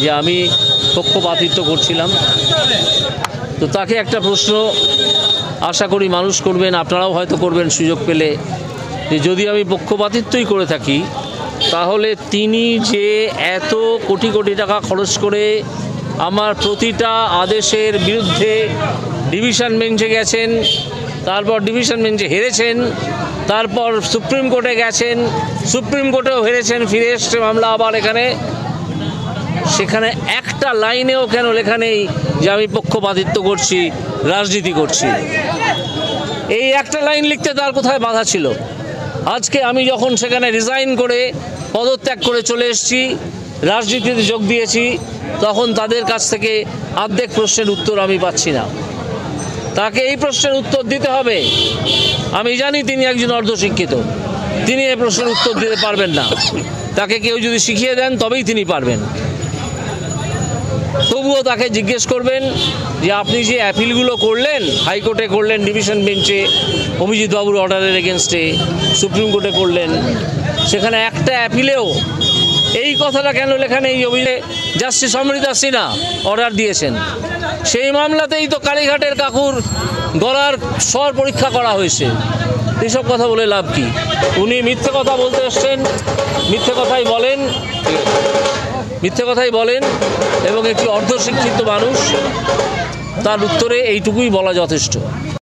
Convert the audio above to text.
যে আমি পক্ষপাতিত্ব করছিলাম। তো তাকে একটা প্রশ্ন আশা করি মানুষ করবেন, আপনারাও হয়তো করবেন সুযোগ পেলে, যে যদি আমি পক্ষপাতিত্বই করে থাকি তাহলে তিনি যে এত কোটি কোটি টাকা খরচ করে আমার প্রতিটা আদেশের বিরুদ্ধে ডিভিশন বেঞ্চে গেছেন, তারপর ডিভিশন বেঞ্চে হেরেছেন, তারপর সুপ্রিম কোর্টে গেছেন, সুপ্রিম কোর্টেও হেরেছেন, ফিরে এসছে মামলা আবার এখানে, সেখানে একটা লাইনেও কেন লেখা নেই যে আমি পক্ষপাতিত্ব করছি, রাজনীতি করছি? এই একটা লাইন লিখতে তার কোথায় বাধা ছিল? আজকে আমি যখন সেখানে রিজাইন করে পদত্যাগ করে চলে এসেছি, রাজনীতিতে যোগ দিয়েছি, তখন তাদের কাছ থেকে অর্ধেক প্রশ্নের উত্তর আমি পাচ্ছি না। তাকে এই প্রশ্নের উত্তর দিতে হবে। আমি জানি তিনি একজন অর্ধশিক্ষিত, তিনি এই প্রশ্নের উত্তর দিতে পারবেন না। তাকে কেউ যদি শিখিয়ে দেন তবেই তিনি পারবেন। তবুও তাকে জিজ্ঞেস করবেন যে আপনি যে অ্যাপিলগুলো করলেন, হাইকোর্টে করলেন, ডিভিশন বেঞ্চে অভিজিৎ বাবুর অর্ডারের এগেনস্টে, সুপ্রিম কোর্টে করলেন, সেখানে একটা অ্যাপিলেও এই কথাটা কেন লেখা নেই? অভিযোগে জাস্টিস অমৃতা সিনহা অর্ডার দিয়েছেন, সেই মামলাতেই তো কালীঘাটের কাকুর গলার স্বর পরীক্ষা করা হয়েছে। এইসব কথা বলে লাভ কি? উনি মিথ্যে কথা বলতে এসছেন, মিথ্যে কথাই বলেন এবং একটি অর্ধশিক্ষিত মানুষ, তার উত্তরে এইটুকুই বলা যথেষ্ট।